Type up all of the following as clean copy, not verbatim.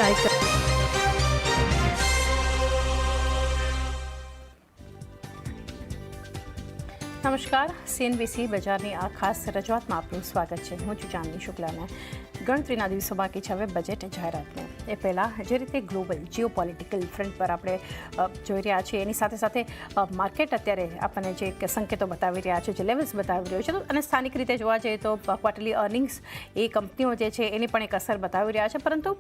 નમસ્કાર, સીએનબીસી બજારની આ ખાસ રજૂઆતમાં આપનું સ્વાગત છે. હું છું ચાંદની શુક્લાને. ગણતરીના દિવસો બાકી છે હવે બજેટ જાહેરાતને. એ પહેલાં જે રીતે ગ્લોબલ જીઓપોલિટિકલ ફ્રન્ટ પર આપણે જોઈ રહ્યા છીએ, એની સાથે સાથે માર્કેટ અત્યારે આપણને જે સંકેતો બતાવી રહ્યા છે, જે લેવલ્સ બતાવી રહ્યો છે, અને સ્થાનિક રીતે જોવા જઈએ તો ક્વાર્ટરલી અર્નિંગ્સ એ કંપનીઓ જે છે એની પણ એક અસર બતાવી રહ્યા છે. પરંતુ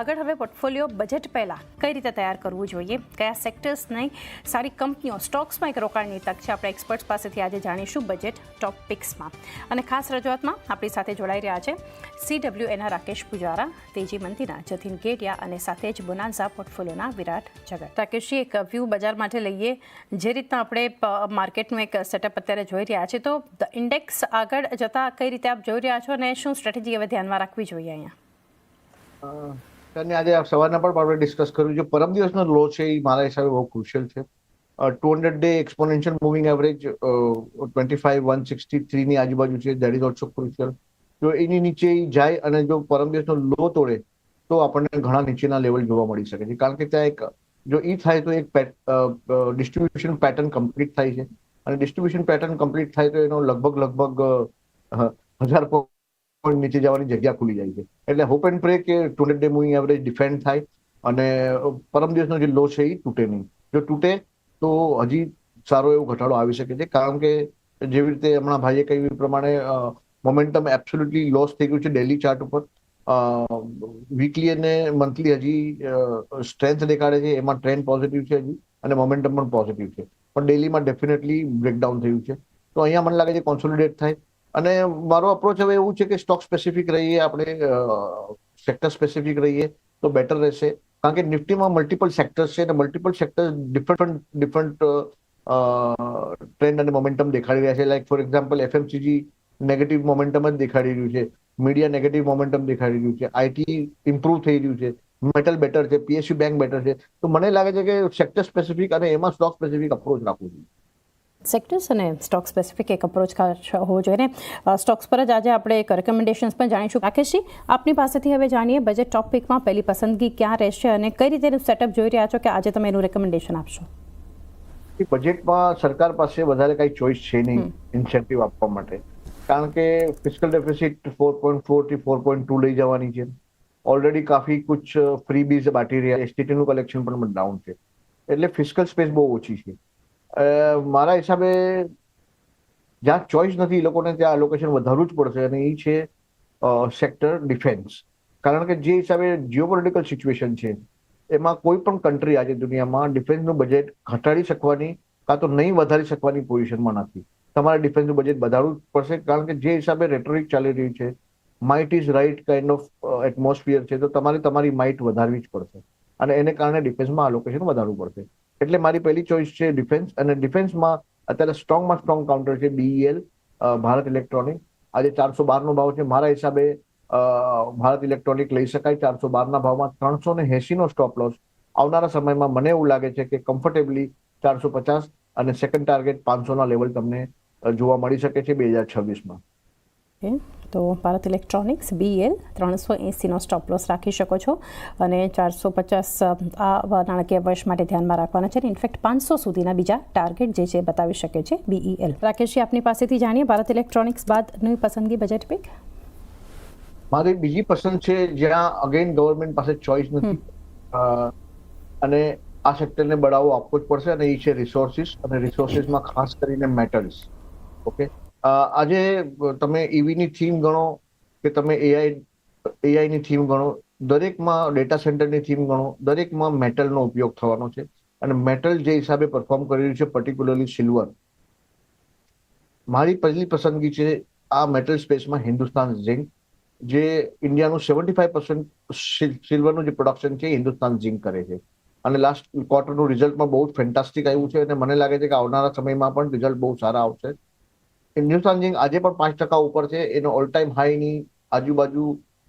આગળ હવે પોર્ટફોલિયો બજેટ પહેલાં કઈ રીતે તૈયાર કરવું જોઈએ, કયા સેક્ટર્સની સારી કંપનીઓ સ્ટોક્સમાં એક રોકાણની તક છે, આપણે એક્સપર્ટ્સ પાસેથી આજે જાણીશું બજેટ ટોપ પિક્સમાં. અને ખાસ રજૂઆતમાં આપણી સાથે જોડાઈ રહ્યા છે CWNના રાકેશ પુજારા, તેજી મંતીના જતીન ગેડિયા અને સાથે જ બોનાન્ઝા પોર્ટફોલિયોના વિરાટ જગત. રાકેશજી, એક વ્યૂ બજાર માટે લઈએ. જે રીતના આપણે માર્કેટનું એક સેટઅપ અત્યારે જોઈ રહ્યા છે, તો ઇન્ડેક્સ આગળ જતા કઈ રીતે આપ જોઈ રહ્યા છો અને શું સ્ટ્રેટેજી હવે ધ્યાનમાં રાખવી જોઈએ અહીંયા? આજે સવારના પણ આપણે ડિસ્કસ કર્યું છે. પરમ દિવસનો લો છે એ મારા હિસાબે બહુ ક્રુશિયલ છે. 200-day exponential moving average 25,163 ની આજુબાજુ છે. That is also crucial. જો એની નીચે જાય અને જો પરમ દિવસનો લો તોડે તો આપણને ઘણા નીચેના લેવલ જોવા મળી શકે છે. કારણ કે ત્યાં એક જો ઈ થાય તો એક ડિસ્ટ્રીબ્યુશન પેટર્ન કમ્પ્લીટ થાય છે, અને ડિસ્ટ્રીબ્યુશન પેટર્ન કમ્પ્લીટ થાય તો એનો લગભગ 1000 પોઈન્ટ નીચે જવાની જગ્યા ખુલી જાય છે. એટલે હોપ એન્ડ પ્રે કે 200-day મૂવિંગ એવરેજ ડિફેન્ડ થાય અને પરમ દિવસનો જે લો છે એ તૂટે નહીં. જો તૂટે તો હજી સારો એવો ઘટાડો આવી શકે છે. કારણ કે જેવી રીતે હમણાં ભાઈએ કહ્યું એ પ્રમાણે મોમેન્ટમ એબ્સોલ્યુટલી લોસ થઈ ગયું છે ડેલી ચાર્ટ ઉપર. વીકલી અને મંથલી હજી સ્ટ્રેન્થ દેખાડે છે, એમાં ટ્રેન્ડ પોઝિટિવ છે હજી, અને મોમેન્ટમ પણ પોઝિટિવ છે. પણ ડેલીમાં ડેફિનેટલી બ્રેકડાઉન થયું છે. તો અહીંયા મને લાગે છે કોન્સોલિડેટ થાય. અને મારો અપ્રોચ હવે એવું છે કે સ્ટોક સ્પેસિફિક રહીએ, આપણે સેક્ટર સ્પેસિફિક રહીએ તો બેટર રહેશે. કારણ કે નિફ્ટીમાં મલ્ટિપલ સેક્ટર્સ છે, અને મલ્ટિપલ સેક્ટર્સ ડિફરન્ટ ટ્રેન્ડ અને મોમેન્ટમ દેખાડી રહ્યા છે. Like for example FMCG negative momentum જ દેખાડી રહ્યું છે, મીડિયા નેગેટિવ મોમેન્ટમ દેખાડી રહ્યું છે, આઈટી ઇમ્પ્રુવ થઈ રહ્યું છે, મેટલ બેટર છે, પીએસયુ બેંક બેટર છે. તો મને લાગે છે કે સેક્ટર સ્પેસિફિક અને એમાં સ્ટોક સ્પેસિફિક અપ્રોચ રાખવું જોઈએ. સેક્ટર્સ અને સ્ટોક સ્પેસિફિક એક અપ્રોચ હોવો જોઈએ. સ્ટોક્સ પર જ આજે આપણે એક રેકમેન્ડેશન્સ પણ જાણીશું. રાકેશજી, આપની પાસેથી હવે જાણીએ બજેટ ટોપ પિકમાં પહેલી પસંદગી ક્યાં રહેશે અને કઈ રીતે સેટઅપ જોઈ રહ્યા છો કે આજે તમે એનું રેકમેન્ડેશન આપશો? બજેટમાં સરકાર પાસે વધારે કઈ ચોઇસ છે નહીં ઇન્સેન્ટિવ આપવા માટે. કારણ કે ફિસ્કલ ડેફિસિટ 4.4 થી 4.2 લઈ જવાની છે. ઓલરેડી કાફી કુછ ફ્રીબીઝ બાકી રહ્યા, એસટીટીનું કલેક્શન પણ ડાઉન છે. એટલે ફિસ્કલ સ્પેસ બહુ ઓછી છે. મારા હિસાબે જ્યાં ચોઇસ નથી એ લોકોને ત્યાં એલોકેશન વધારવું જ પડશે, અને એ છે સેક્ટર ડિફેન્સ. કારણ કે જે હિસાબે જીઓપોલિટિકલ સિચ્યુએશન છે એમાં કોઈ પણ કન્ટ્રી આજે દુનિયામાં ડિફેન્સનું બજેટ ઘટાડી શકવાની કાં તો નહીં વધારી શકવાની પોઝિશનમાં નથી. તમારે ડિફેન્સનું બજેટ વધારવું જ પડશે. કારણ કે જે હિસાબે રેટોરિક ચાલી રહ્યું છે, might is right kind of atmosphere છે, તો તમારે તમારી માઇટ વધારવી જ પડશે, અને એને કારણે ડિફેન્સમાં આલોકેશન વધારવું પડશે. એટલે મારી પહેલી ચોઇસ છે ડિફેન્સ. અને ડિફેન્સમાં અત્યારે સ્ટ્રોંગમાં કાઉન્ટર છે BEL, ભારત ઇલેક્ટ્રોનિક. આજે 412 નો ભાવ છે. મારા હિસાબે ભારત ઇલેક્ટ્રોનિક લઈ શકાય 412 ના ભાવમાં. 380 નો સ્ટોપ લોસ. આવનારા સમયમાં મને એવું લાગે છે કે કમ્ફર્ટેબલી 450 અને સેકન્ડ ટાર્ગેટ 500 ના લેવલ તમને જોવા મળી શકે છે 2026માં. તો ભારત ઇલેક્ટ્રોનિક્સ BEL 380નો સ્ટોપ લોસ રાખી શકો છો, અને 450 આ નાણાકીય વર્ષ માટે ધ્યાનમાં રાખવાના છે. ઇનફેક્ટ 500 સુધીના બીજા ટાર્ગેટ જે છે બતાવી શકે છે BEL. રાકેશજી, આપની પાસેથી જાણીએ ભારત ઇલેક્ટ્રોનિક્સ બાદની પસંદગી બજેટ પિક. મારી બીજી પસંદ છે જ્યાં અગેન ગવર્મેન્ટ પાસે ચોઇસ નથી, અને આ સેક્ટરને બઢાવો આપવો જ પડશે, અને એ છે રિસોર્સિસ. અને રિસોર્સિસમાં ખાસ કરીને મેટલ્સ. ઓકે, આજે તમે EVની થીમ ગણો કે તમે એઆઈની થીમ ગણો, દરેકમાં ડેટા સેન્ટરની થીમ ગણો, દરેકમાં મેટલનો ઉપયોગ થવાનો છે. અને મેટલ જે હિસાબે પરફોર્મ કરી રહ્યું છે, પર્ટિક્યુલરલી સિલ્વર, મારી પહેલી પસંદગી છે આ મેટલ સ્પેસમાં હિન્દુસ્તાન ઝિંક. જે ઇન્ડિયાનું 75% સિલ્વરનું જે પ્રોડક્શન છે હિન્દુસ્તાન ઝિંક કરે છે. અને લાસ્ટ ક્વાર્ટરનું રિઝલ્ટમાં બહુ ફેન્ટાસ્ટિક આવ્યું છે, અને મને લાગે છે કે આવનારા સમયમાં પણ રિઝલ્ટ બહુ સારા આવશે. હિન્દુસ્તાન ઝિંક આજે પણ 5% ઉપર છે. એનો ઓલ ટાઈમ હાઈની આજુબાજુ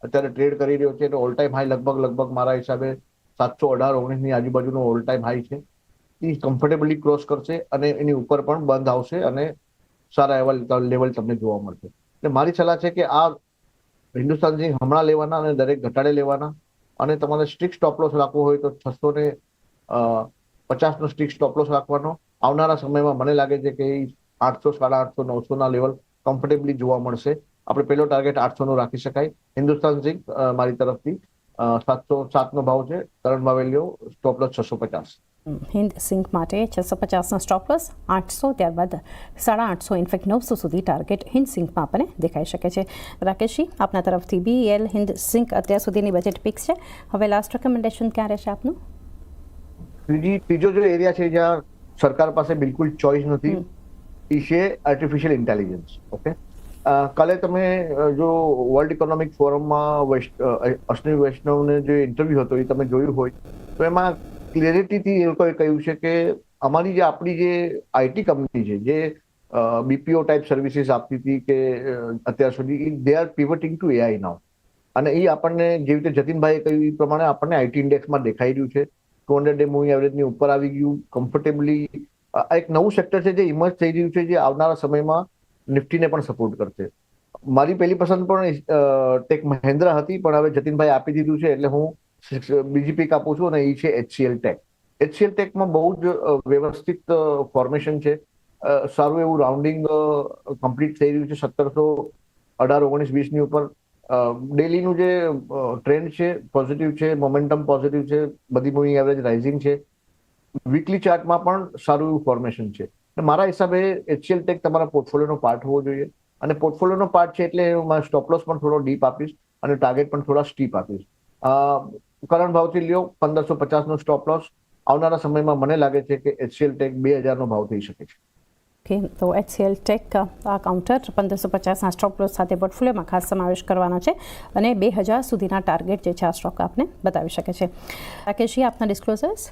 અત્યારે ટ્રેડ કરી રહ્યો છે. એનો ઓલ ટાઈમ હાઈ લગભગ મારા હિસાબે 718-19 ની આજુબાજુનો ઓલ ટાઈમ હાઈ છે. એ કમ્ફર્ટેબલી ક્રોસ કરશે અને એની ઉપર પણ બંધ આવશે, અને સારા એવા લેવલ તમને જોવા મળશે. એટલે મારી સલાહ છે કે આ હિન્દુસ્તાન ઝિંક હમણાં લેવાના અને દરેક ઘટાડે લેવાના. અને તમારે સ્ટ્રિક્ટ સ્ટોપ લોસ રાખવો હોય તો 650નો સ્ટ્રિક્ટ સ્ટોપ લોસ રાખવાનો. આવનારા સમયમાં મને લાગે છે કે 800, 850, 900ના લેવલ કમ્ફર્ટેબલી જોવા મળશે. આપણે પહેલો ટાર્ગેટ 800નો રાખી શકાય. હિન્દુસ્તાન ઝિંક મારી તરફથી 707નો ભાવ છે, કરંટ ભાવે લ્યો, સ્ટોપ લોસ 650. હિન્દ સિંક માટે 650નો સ્ટોપ લોસ, 800, ત્યારબાદ 850, ઇનફેક્ટ 900 સુધી ટાર્ગેટ હિન્દ સિંકમાં આપણને દેખાઈ શકે છે. રાકેશજી, આપના તરફથી BEL હિન્દ સિંક અત્યાર સુધીની બજેટ પિક્સ છે. હવે લાસ્ટ રેકમેન્ડેશન ક્યાં રહેશે આપનું? ત્રીજો જે એરિયા છે જ્યાં સરકાર પાસે બિલકુલ ચોઇસ નથી એ છે આર્ટિફિશિયલ ઇન્ટેલિજન્સ. ઓકે, કાલે તમે જો વર્લ્ડ ઇકોનોમિક ફોરમમાં અશ્વિની વૈષ્ણવને જે ઇન્ટરવ્યુ હતો એ તમે જોયું હોય તો એમાં ક્લિયરિટીથી એ લોકોએ કહ્યું છે કે આપણી જે આઈટી કંપની છે જે BPO ટાઈપ સર્વિસીસ આપતી હતી કે અત્યાર સુધી, દે આર પિવટિંગ ટુ AI નાઉ. અને એ આપણને જેવી રીતે જતીનભાઈએ કહ્યું એ પ્રમાણે આપણને આઈટી ઇન્ડેક્સમાં દેખાઈ રહ્યું છે. 200-day મૂવિંગ એવરેજની ઉપર આવી ગયું કમ્ફર્ટેબલી. આ એક નવું સેક્ટર છે જે ઇમર્જ થઈ રહ્યું છે, જે આવનારા સમયમાં નિફ્ટીને પણ સપોર્ટ કરશે. મારી પહેલી પસંદ પણ ટેક મહિન્દ્રા હતી, પણ હવે જતીનભાઈ આપી દીધું છે એટલે હું બીજી પીક આપું છું, અને એ છે HCL ટેક. HCL ટેકમાં બહુ જ વ્યવસ્થિત ફોર્મેશન છે. સારું એવું રાઉન્ડિંગ કમ્પ્લીટ થઈ રહ્યું છે 1718, 19, 20ની ઉપર. ડેલીનું જે ટ્રેન્ડ છે પોઝિટિવ છે, મોમેન્ટમ પોઝિટિવ છે, બધી મૂવિંગ એવરેજ રાઇઝિંગ છે. વીકલી ચાર્ટમાં પણ સારું એવું ફોર્મેશન છે. મારા હિસાબે HCL ટેક તમારા પોર્ટફોલિયોનો પાર્ટ હોવો જોઈએ, અને પોર્ટફોલિયોનો પાર્ટ છે એટલે હું સ્ટોપ લોસ પણ થોડો ડીપ આપીશ અને ટાર્ગેટ પણ થોડા સ્ટીપ આપીશ. કરંટ ભાવથી લ્યો 1550નો સ્ટોપ લોસ. આવનારા સમયમાં મને લાગે છે કે HCL ટેક 2000નો ભાવ થઈ શકે છે. ઓકે, તો HCL ટેક આ કાઉન્ટર 1550ના સ્ટોપ લોસ સાથે પોર્ટફોલિયોમાં ખાસ સમાવેશ કરવાનો છે, અને 2000 સુધીના ટાર્ગેટ જે છે આ સ્ટોક આપને બતાવી શકે છે. રાકેશજી, આપના ડિસ્ક્લોઝર્સ?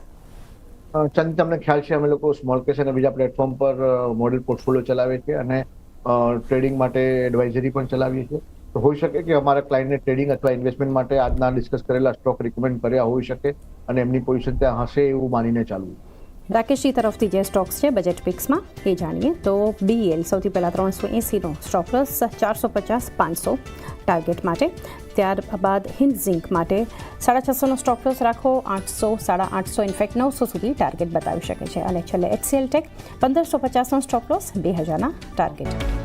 ચંદ, તમને ખ્યાલ છે અમે લોકો સ્મોલ કેસ અને બીજા પ્લેટફોર્મ પર મોડેલ પોર્ટફોલિયો ચલાવીએ છીએ અને ટ્રેડિંગ માટે એડવાઇઝરી પણ ચલાવીએ છીએ. તો હોઈ શકે કે અમારા ક્લાયન્ટને ટ્રેડિંગ અથવા ઇન્વેસ્ટમેન્ટ માટે આજના ડિસ્કસ કરેલા સ્ટોક રિકમેન્ડ કર્યા હોઈ શકે અને એમની પોઝિશન ત્યાં હશે એવું માનીને ચાલવું. રાકેશજી તરફથી જે સ્ટોક્સ છે બજેટ પિક્સમાં એ જાણીએ તો BEL સૌથી પહેલાં 380નો સ્ટોપ લોસ, 450, 500 ટાર્ગેટ માટે. ત્યારબાદ હિન્દ ઝિંક માટે 650નો સ્ટોપ લોસ રાખો, 800, 850, ઇનફેક્ટ 900 સુધી ટાર્ગેટ બતાવી શકે છે. અને છેલ્લે HCL ટેક 1550નો સ્ટોપ લોસ, 2000ના ટાર્ગેટ.